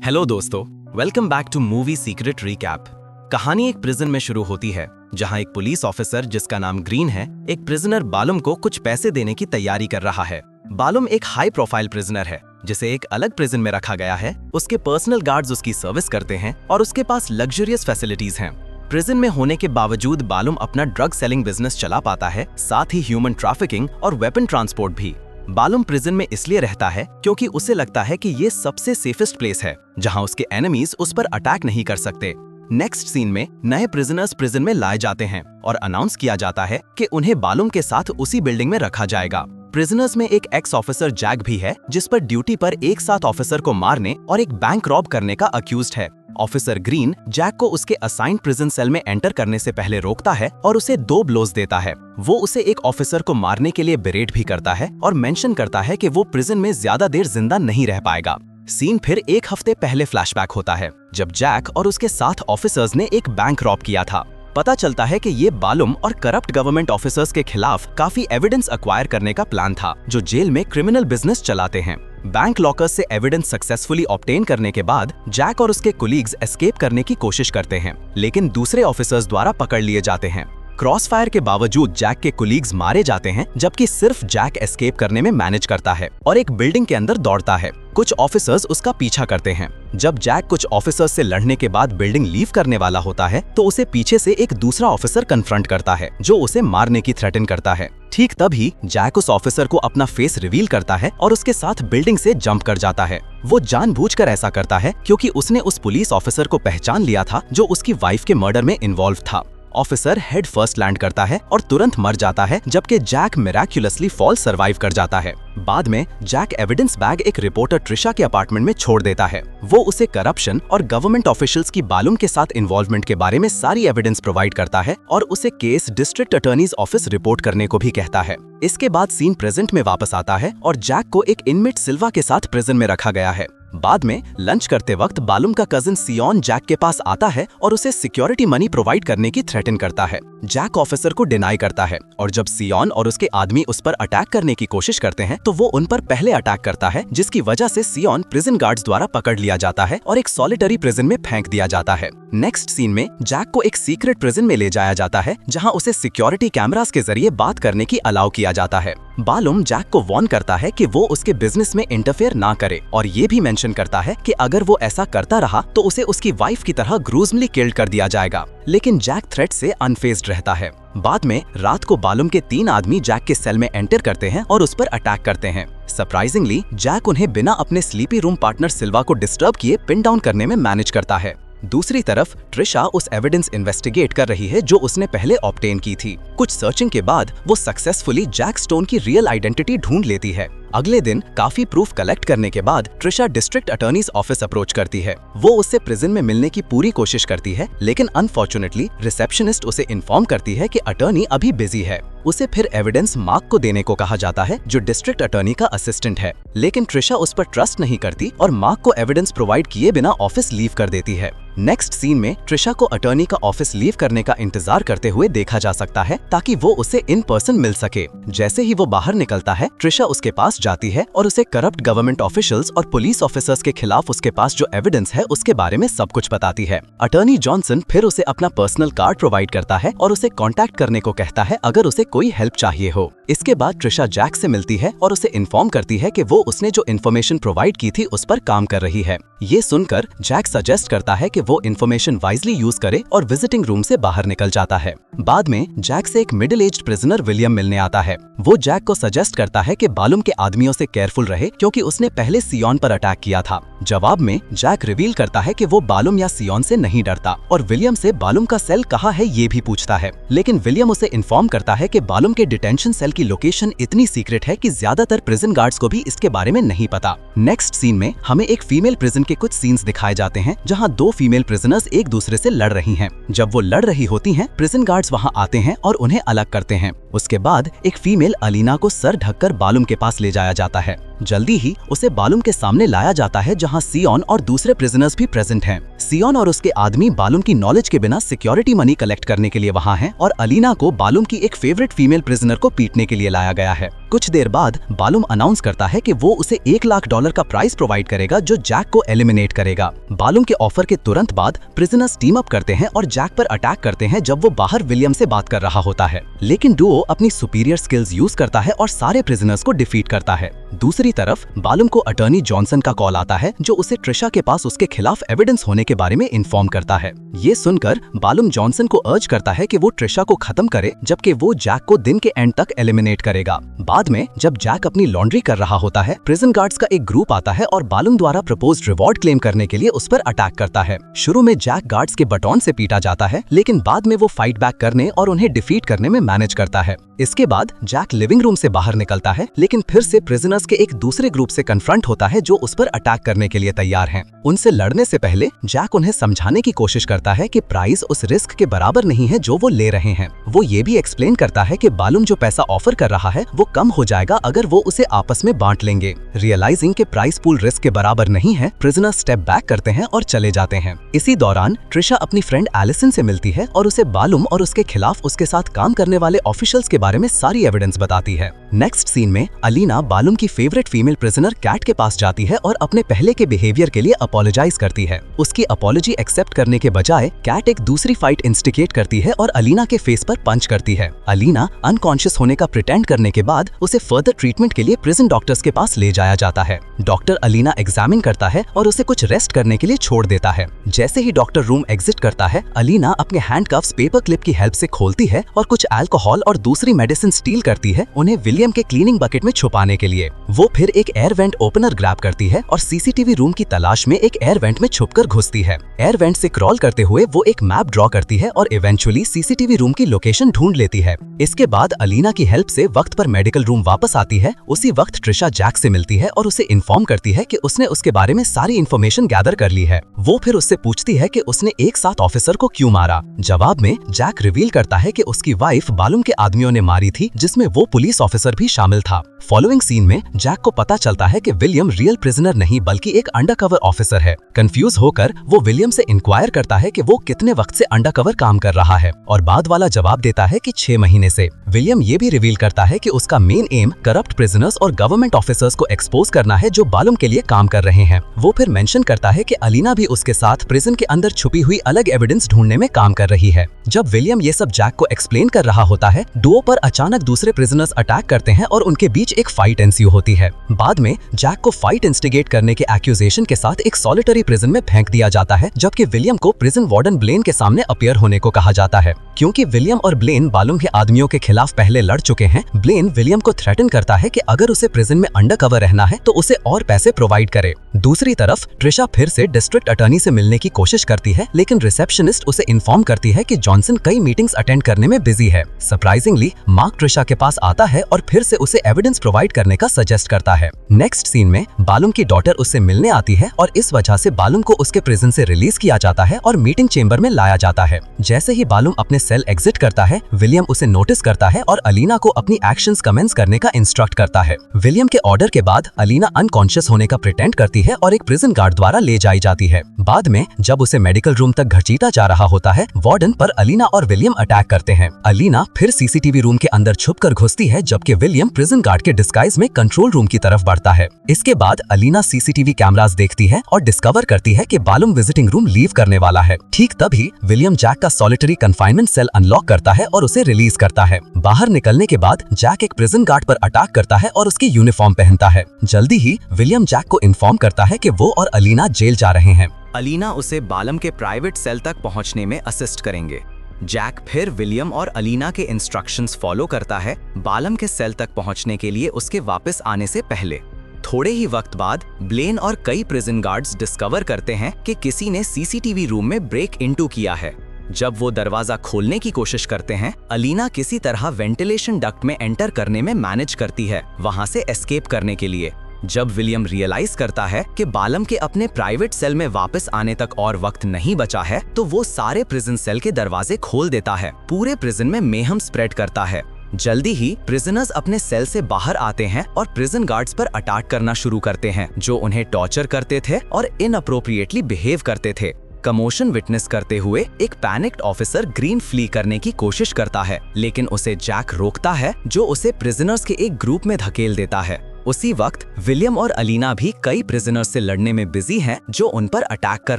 Hello दोस्तों, welcome back to movie secret recap. कहानी एक प्रिजन में शुरू होती है जहां एक पुलिस ऑफिसर जिसका नाम ग्रीन है एक प्रिजनर बालुम को कुछ पैसे देने की तैयारी कर रहा है। बालुम एक हाई प्रोफाइल प्रिजनर है जिसे एक अलग प्रिजन में रखा गया है। उसके पर्सनल गार्ड्स उसकी सर्विस करते हैं और उसके पास लग्जरियस फैसिलिटीज हैं। प्रिजन में होने के बावजूद बालुम अपना ड्रग सेलिंग बिजनेस चला पाता है, साथ ही ह्यूमन ट्रैफिकिंग और वेपन ट्रांसपोर्ट भी। बालुम प्रिजन में इसलिए रहता है क्योंकि उसे लगता है कि ये सबसे सेफेस्ट प्लेस है जहां उसके एनिमीज उस पर अटैक नहीं कर सकते। नेक्स्ट सीन में नए प्रिजनर्स प्रिजन में लाए जाते हैं और अनाउंस किया जाता है कि उन्हें बालुम के साथ उसी बिल्डिंग में रखा जाएगा। प्रिजनर्स में एक एक्स ऑफिसर जैक भी है जिस पर ड्यूटी पर एक साथ ऑफिसर को मारने और एक बैंक रॉब करने का अक्यूज्ड है। ऑफिसर ग्रीन जैक को उसके असाइंड प्रिजन सेल में एंटर करने से पहले रोकता है और उसे 2 ब्लोज देता है। वो उसे एक ऑफिसर को मारने के लिए बेरेट भी करता है और मेंशन करता है कि वो प्रिजन में ज्यादा देर जिंदा नहीं रह पाएगा। सीन फिर 1 हफ्ते पहले फ्लैशबैक होता है जब जैक और उसके साथ ऑफिसर्स ने एक बैंक रॉब किया था। पता चलता है कि ये बालुम और करप्ट गवर्नमेंट ऑफिसर्स के खिलाफ काफी एविडेंस एक्वायर करने का प्लान था जो जेल में क्रिमिनल बिजनेस चलाते हैं। बैंक लॉकर्स से एविडेंस सक्सेसफुली ऑब्टेन करने के बाद जैक और उसके कोलीग्स एस्केप करने की कोशिश करते हैं, लेकिन दूसरे ऑफिसर्स द्वारा पकड़ लिए जाते हैं। क्रॉसफायर के बावजूद जैक के कोलीग्स मारे जाते हैं जबकि सिर्फ जैक एस्केप करने में मैनेज करता है और एक बिल्डिंग के अंदर दौड़ता है। कुछ ऑफिसर्स उसका पीछा करते हैं। जब जैक कुछ ऑफिसर्स से लड़ने के बाद बिल्डिंग लीव करने वाला होता है तो उसे पीछे से एक दूसरा ऑफिसर कन्फ्रंट करता है जो उसे मारने की थ्रेटन करता है। ठीक तभी जैक उस ऑफिसर को अपना फेस रिवील करता है और उसके साथ बिल्डिंग से जंप कर जाता है। वो जानबूझकर ऐसा करता है क्योंकि उसने उस पुलिस ऑफिसर को पहचान लिया था जो उसकी वाइफ के मर्डर में इन्वॉल्व था। ऑफिसर हेड फर्स्ट लैंड करता है और तुरंत मर जाता है जबकि जैक मिराक्युलसली फॉल सर्वाइव कर जाता है। बाद में जैक एविडेंस बैग एक रिपोर्टर ट्रिशा के अपार्टमेंट में छोड़ देता है। वो उसे करप्शन और गवर्नमेंट ऑफिशियल्स की बालुम के साथ इन्वॉल्वमेंट के बारे में सारी एविडेंस प्रोवाइड करता है और उसे case district attorneys office report करने को भी कहता है। इसके बाद सीन प्रेजेंट में वापस आता है और जैक को एक इनमेट सिल्वा के साथ प्रिजन में रखा गया है। बाद में लंच करते वक्त बालुम का कजिन सियोन जैक के पास आता है और उसे सिक्योरिटी मनी प्रोवाइड करने की थ्रेटन करता है। जैक ऑफिसर को डिनाई करता है और जब सियोन और उसके आदमी उस पर अटैक करने की कोशिश करते हैं तो वो उन पर पहले अटैक करता है, जिसकी वजह से सियोन प्रिजन गार्ड्स द्वारा पकड़ लिया जाता है और एक सॉलिटरी प्रिजन में फेंक दिया जाता है। नेक्स्ट सीन में जैक को एक सीक्रेट प्रिजन में ले जाया जाता है जहां उसे सिक्योरिटी कैमरास के जरिए बात करने की अलाउ किया जाता है। बालुम जैक को वार्न करता है कि वो उसके बिजनेस में इंटरफेयर ना करे और ये भी मेंशन करता है कि अगर वो ऐसा करता रहा तो उसे उसकी वाइफ की तरह ग्रूजमली किल्ड कर दिया जाएगा, लेकिन जैक थ्रेट से अनफेज्ड रहता है। बाद में रात को बालुम के 3 आदमी जैक के सेल में एंटर करते हैं और उस पर अटैक करते हैं। सरप्राइजिंगली जैक उन्हें बिना अपने स्लीपी रूम पार्टनर सिल्वा को डिस्टर्ब किए पिन डाउन करने में मैनेज करता है। दूसरी तरफ ट्रिशा उस एविडेंस इन्वेस्टिगेट कर रही है जो उसने पहले ऑब्टेन की थी। कुछ सर्चिंग के बाद वो सक्सेसफुली जैक स्टोन की रियल आइडेंटिटी ढूंढ लेती है। अगले दिन काफी प्रूफ कलेक्ट करने के बाद Trisha district attorneys office approach करती है। वो उससे प्रिजन में मिलने की पूरी कोशिश करती है, लेकिन अनफॉर्चुनेटली रिसेप्शनिस्ट उसे इन्फॉर्म करती है कि अटर्नी अभी बिजी है। उसे फिर एविडेंस मार्क को देने को कहा जाता है जो डिस्ट्रिक्ट अटर्नी का असिस्टेंट है, लेकिन ट्रिशा उस पर ट्रस्ट नहीं करती और मार्क को एविडेंस प्रोवाइड किए बिना ऑफिस लीव कर देती है। नेक्स्ट सीन में ट्रिशा को अटर्नी का ऑफिस लीव करने का इंतजार करते हुए देखा जा सकता है ताकि वो उसे इन पर्सन मिल सके। जैसे ही वो बाहर निकलता है ट्रिशा उसके पास जाती है और उसे करप्ट गवर्नमेंट ऑफिशियल्स और पुलिस ऑफिसर्स के खिलाफ उसके पास जो एविडेंस है उसके बारे में सब कुछ बताती है। अटर्नी जॉनसन फिर उसे अपना पर्सनल कार्ड प्रोवाइड करता है और उसे कांटेक्ट करने को कहता है अगर उसे कोई हेल्प चाहिए हो। इसके बाद ट्रिशा जैक से मिलती है और उसे इन्फॉर्म करती है कि वो उसने जो इन्फॉर्मेशन प्रोवाइड की थी उस पर काम कर रही है। ये सुनकर जैक सजेस्ट करता है कि वो इन्फॉर्मेशन वाइजली यूज करे और विजिटिंग रूम से बाहर निकल जाता है। बाद में जैक से एक मिडिल एज्ड प्रिजनर विलियम मिलने आता है। वो जैक को सजेस्ट करता है कि बालुम के आदमियों से केयरफुल रहे क्योंकि उसने पहले सियोन पर अटैक किया था। जवाब में जैक रिवील करता है कि वो बालुम या सियोन से नहीं डरता और विलियम से बालुम का सेल कहाँ है ये भी पूछता है, लेकिन विलियम उसे इन्फॉर्म करता है कि बालुम के डिटेंशन सेल की लोकेशन इतनी सीक्रेट है कि ज्यादातर प्रिजन गार्ड्स को भी इसके बारे में नहीं पता। नेक्स्ट सीन में हमें एक फीमेल प्रिजन के कुछ सीन्स दिखाए जाते हैं जहां 2 फीमेल प्रिजनर्स एक दूसरे से लड़ रही हैं। जब वो लड़ रही होती हैं, प्रिजन गार्ड्स वहां आते हैं और उन्हें अलग करते हैं। उसके बाद एक फीमेल अलीना को सर ढककर बालुम के पास ले जाया जाता है। जल्दी ही उसे बालुम के सामने लाया जाता है जहां सियोन और दूसरे प्रिजनर्स भी प्रेजेंट हैं। सियोन और उसके आदमी बालुम की नॉलेज के बिना सिक्योरिटी मनी कलेक्ट करने के लिए वहां हैं और अलीना को बालुम की एक फेवरेट फीमेल प्रिजनर को पीटने के लिए लाया गया है। कुछ देर बाद बालूम अनाउंस करता है कि वो उसे $1 लाख का प्राइस प्रोवाइड करेगा जो जैक को एलिमिनेट करेगा। बालूम के ऑफर के तुरंत बाद प्रिजनर्स टीम अप करते हैं और जैक पर अटैक करते हैं जब वो बाहर विलियम से बात कर रहा होता है, लेकिन डुओ अपनी सुपीरियर स्किल्स यूज करता है और सारे प्रिजनर्स को डिफीट करता है। दूसरी तरफ बालूम को अटॉर्नी जॉनसन का कॉल आता है जो उसे ट्रिशा के पास उसके खिलाफ एविडेंस होने के बारे में इन्फॉर्म करता है। ये सुनकर बालूम जॉनसन को अर्ज करता है कि वो ट्रिशा को खत्म करे जबकि वो जैक को दिन के एंड तक एलिमिनेट करेगा। बाद में जब जैक अपनी लॉन्ड्री कर रहा होता है, प्रिजन गार्ड्स का एक ग्रुप आता है और बालूम द्वारा प्रपोज्ड रिवॉर्ड क्लेम करने के लिए उस पर अटैक करता है। शुरू में जैक गार्ड्स के बटॉन से पीटा जाता है, लेकिन बाद में वो फाइट बैक करने और उन्हें डिफीट करने में मैनेज करता है। इसके बाद जैक लिविंग रूम से बाहर निकलता है, लेकिन फिर से प्रिजनर्स के एक दूसरे ग्रुप से कन्फ्रंट होता है जो उस पर अटैक करने के लिए तैयार हैं। उनसे लड़ने से पहले जैक उन्हें समझाने की कोशिश करता है कि प्राइस उस रिस्क के बराबर नहीं है जो वो ले रहे हैं। वो ये भी एक्सप्लेन करता है कि बालूम जो पैसा ऑफर कर रहा है वो कम हो जाएगा अगर वो उसे आपस में बांट लेंगे। रियलाइजिंग कि प्राइस पूल रिस्क के बराबर नहीं है, प्रिजनर स्टेप बैक करते हैं और चले जाते हैं। इसी दौरान ट्रिशा अपनी फ्रेंड एलिसन से मिलती है और उसे बालूम और उसके खिलाफ उसके साथ काम करने वाले ऑफिशियल्स के बारे में सारी एविडेंस बताती है। नेक्स्ट सीन में अलीना बालूम की फेवरेट फीमेल प्रिजनर कैट के पास जाती है और अपने पहले के बिहेवियर के लिए अपोलोजाइज करती है। उसकी अपॉलॉजी एक्सेप्ट करने के बजाय कैट एक दूसरी फाइट इंस्टिगेट करती है और अलीना के फेस पर पंच करती है। अलीना अनकॉन्शियस होने का प्रिटेंड करने के बाद उसे फर्दर ट्रीटमेंट के लिए प्रिजन डॉक्टर्स के पास ले जाया जाता है। डॉक्टर अलीना एग्जामिन करता है और उसे कुछ रेस्ट करने के लिए छोड़ देता है। जैसे ही डॉक्टर रूम एग्जिट करता है, अलीना अपने हैंडकफ्स पेपर क्लिप की हेल्प से खोलती है और कुछ अल्कोहल और दूसरी मेडिसिन स्टील करती है उन्हें विलियम के क्लीनिंग बकेट में छुपाने के लिए। वो फिर एक एयर वेंट ओपनर ग्रैब करती है और सीसीटीवी रूम की तलाश में एक एयर वेंट में छुपकर घुसती है। एयर वेंट से क्रॉल करते हुए वो एक मैप ड्रॉ करती है और इवेंचुअली सीसीटीवी रूम की लोकेशन ढूंढ लेती है। इसके बाद अलीना की हेल्प से वक्त पर मेडिकल रूम वापस आती है। उसी वक्त ट्रिशा जैक से मिलती है और उसे इन्फॉर्म करती है कि उसने उसके बारे में सारी इन्फॉर्मेशन गैदर कर ली है। वो फिर उससे पूछती है कि उसने एक साथ ऑफिसर को क्यों मारा। जवाब में जैक रिवील करता है कि उसकी वाइफ बालूम के आदमियों ने मारी थी, जिसमें वो पुलिस ऑफिसर भी शामिल था। फॉलोइंग सीन में जैक को पता चलता है कि विलियम रियल प्रिजनर नहीं बल्कि एक अंडरकवर ऑफिसर है। कंफ्यूज होकर वो विलियम से इंक्वायर करता है कि वो कितने वक्त से अंडरकवर काम कर रहा है और बाद वाला जवाब देता है कि 6 महीने से। विलियम ये भी रिवील करता है कि उसका मेन एम करप्ट प्रिजनर्स और गवर्नमेंट ऑफिसर्स को एक्सपोज करना है जो बालूम के लिए काम कर रहे हैं। वो फिर मेंशन करता है कि अलीना भी उसके साथ प्रिजन के अंदर छुपी हुई अलग एविडेंस ढूंढने में काम कर रही है। जब विलियम ये सब जैक को एक्सप्लेन कर रहा होता है, डुओ पर अचानक दूसरे प्रिजनर्स अटैक करते हैं और उनके बीच एक फाइट एंस्यू होती है। बाद में जैक को फाइट इंस्टिगेट करने के एक्यूजेशन के साथ एक सॉलिटरी प्रिजन में फेंक दिया जाता है, जबकि विलियम को प्रिजन वार्डन ब्लेन के सामने अपीयर होने को कहा जाता है। क्योंकि विलियम और ब्लेन बालूम के आदमियों के खिलाफ पहले लड़ चुके हैं, ब्लेन विलियम को थ्रेटन करता है कि अगर उसे प्रिजन में अंडरकवर रहना है तो उसे और पैसे प्रोवाइड करे। दूसरी तरफ ट्रिशा फिर से डिस्ट्रिक्ट अटॉर्नी से मिलने की कोशिश करती है, लेकिन रिसेप्शनिस्ट उसे इन्फॉर्म करती है कि जॉनसन कई मीटिंग्स अटेंड करने में बिजी है। सरप्राइजिंगली मार्क ट्रिशा के पास आता है और फिर से उसे एविडेंस प्रोवाइड करने का सजेस्ट करता है। नेक्स्ट सीन में बालूम की डॉटर उससे मिलने आती है और इस वजह से बालूम को उसके प्रिजन से रिलीज किया जाता है और मीटिंग चेंबर में लाया जाता है। जैसे ही बालूम अपने सेल एग्जिट करता है, विलियम उसे नोटिस करता है और अलीना को अपनी एक्शंस कमेंस करने का इंस्ट्रक्ट करता है। विलियम के ऑर्डर के बाद अलीना अनकॉन्शियस होने का प्रिटेंड करती है और एक प्रिजन गार्ड द्वारा ले जाई जाती है। बाद में जब उसे मेडिकल रूम तक घसीटा जा रहा होता है, वार्डन पर अलीना और विलियम अटैक करते हैं। अलीना फिर सीसीटीवी रूम के अंदर छुपकर घुसती है, जबकि विलियम प्रिजन गार्ड के डिस्गाइज में कंट्रोल रूम की तरफ बढ़ता है। इसके बाद अलीना सीसीटीवी कैमरास देखती है और डिस्कवर करती है कि बालूम विजिटिंग रूम लीव करने वाला है। ठीक तभी विलियम जैक का सॉलिटरी कन्फाइनमेंट सेल अनलॉक करता है और उसे रिलीज करता है। बाहर निकलने के बाद जैक एक प्रिजन गार्ड पर अटैक करता है और उसकी यूनिफॉर्म पहनता है। जल्दी ही विलियम जैक को इन्फॉर्म करता है कि वो और अलीना जेल जा रहे हैं। अलीना उसे बालम के प्राइवेट सेल तक पहुंचने में असिस्ट करेंगे। जैक फिर विलियम और अलीना के इंस्ट्रक्शंस फॉलो करता है बालम के सेल तक पहुंचने के लिए उसके वापस आने से पहले। थोड़े ही वक्त बाद ब्लेन और कई प्रिजन गार्ड्स डिस्कवर करते हैं कि किसी ने सीसीटीवी रूम में ब्रेक इनटू किया है। जब वो दरवाजा खोलने की कोशिश करते हैं, अलीना किसी तरह वेंटिलेशन डक्ट में एंटर करने में मैनेज करती है वहां से एस्केप करने के लिए। जब विलियम रियलाइज करता है कि बालम के अपने प्राइवेट सेल में वापस आने तक और वक्त नहीं बचा है, तो वो सारे प्रिजन सेल के दरवाजे खोल देता है, पूरे प्रिजन में मेहम स्प्रेड करता है। जल्दी ही प्रिजनर्स अपने सेल से बाहर आते हैं और प्रिजन गार्ड्स पर अटैक करना शुरू करते हैं, जो उन्हें टॉर्चर करते थे और इनअप्रोप्रिएटली बिहेव करते थे। कमोशन विटनेस करते हुए एक पैनिक्ड ऑफिसर ग्रीन फ्ली करने की कोशिश करता है, लेकिन उसे जैक रोकता है, जो उसे प्रिजनर्स के एक ग्रुप में धकेल देता है। उसी वक्त विलियम और अलीना भी कई प्रिजनर्स से लड़ने में बिजी हैं, जो उन पर अटैक कर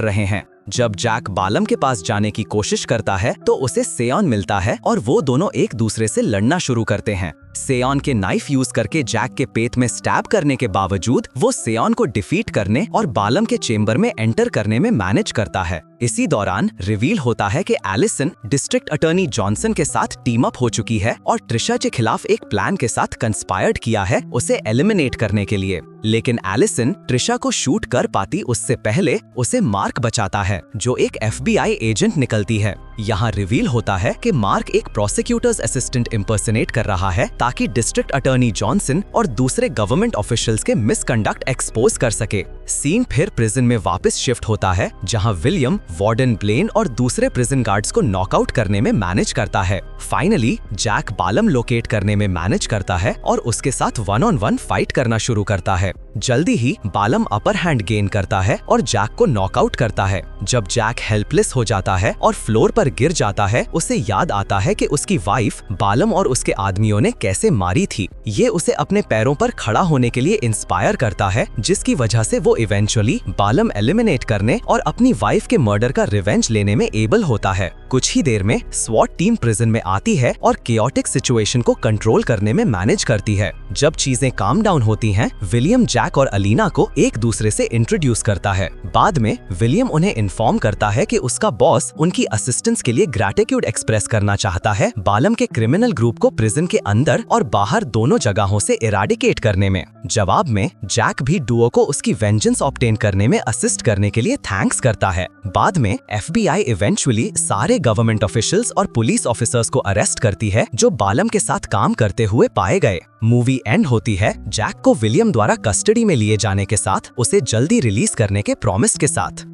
रहे हैं। जब जैक बालम के पास जाने की कोशिश करता है तो उसे सेयॉन मिलता है और वो दोनों एक दूसरे से लड़ना शुरू करते हैं। सेयॉन के नाइफ यूज करके जैक के पेट में स्टैब करने के बावजूद वो सेयॉन को डिफीट करने और बालम के चेम्बर में एंटर करने में मैनेज करता है। इसी दौरान रिवील होता है कि एलिसन डिस्ट्रिक्ट अटॉर्नी जॉनसन के साथ टीम अप हो चुकी है और ट्रिशा के खिलाफ एक प्लान के साथ कंस्पायर्ड किया है उसे एलिमिनेट करने के लिए। लेकिन एलिसन ट्रिशा को शूट कर पाती उससे पहले उसे मार्क बचाता है, जो एक FBI एजेंट निकलती है। यहाँ रिवील होता है कि मार्क एक प्रोसिक्यूटर्स असिस्टेंट इम्पर्सनेट कर रहा है ताकि डिस्ट्रिक्ट अटॉर्नी जॉनसन और दूसरे गवर्नमेंट ऑफिशियल्स के मिसकंडक्ट एक्सपोज कर सके। सीन फिर प्रिजन में वापस शिफ्ट होता है, जहाँ विलियम वार्डन ब्लेन और दूसरे प्रिजन गार्ड्स को नॉकआउट करने में मैनेज करता है। फाइनली जैक बालम लोकेट करने में मैनेज करता है और उसके साथ 1-on-1 फाइट करना शुरू करता है। जल्दी ही बालम अपर हैंड गेन करता है और जैक को नॉकआउट करता है। जब जैक हेल्पलेस हो जाता है और फ्लोर पर गिर जाता है, उसे याद आता है कि उसकी वाइफ बालम और उसके आदमियों ने कैसे मारी थी। ये उसे अपने पैरों पर खड़ा होने के लिए इंस्पायर करता है, जिसकी वजह से वो इवेंचुअली बालम एलिमिनेट करने और अपनी वाइफ के मर्डर का रिवेंज लेने में एबल होता है। कुछ ही देर में स्वॉट टीम प्रिजन में आती है और केओटिक सिचुएशन को कंट्रोल करने में मैनेज करती है। जब चीजें काम डाउन होती हैं, विलियम जैक और अलीना को एक दूसरे से इंट्रोड्यूस करता है। बाद में विलियम उन्हें इन्फॉर्म करता है कि उसका बॉस उनकी असिस्टेंस के लिए ग्रैटिट्यूड एक्सप्रेस करना चाहता है बालम के क्रिमिनल ग्रुप को प्रिजन के अंदर और बाहर दोनों जगहों से इराडिकेट करने में। जवाब में जैक भी डुओ को उसकी वेंजेंस ऑब्टेन करने में असिस्ट करने के लिए थैंक्स करता है। बाद में FBI इवेंचुअली सारे गवर्नमेंट ऑफिशियल्स और पुलिस ऑफिसर्स को अरेस्ट करती है जो बालम के साथ काम करते हुए पाए गए। मूवी एंड होती है जैक को विलियम द्वारा कस्टडी में लिए जाने के साथ उसे जल्दी रिलीज करने के प्रॉमिस के साथ।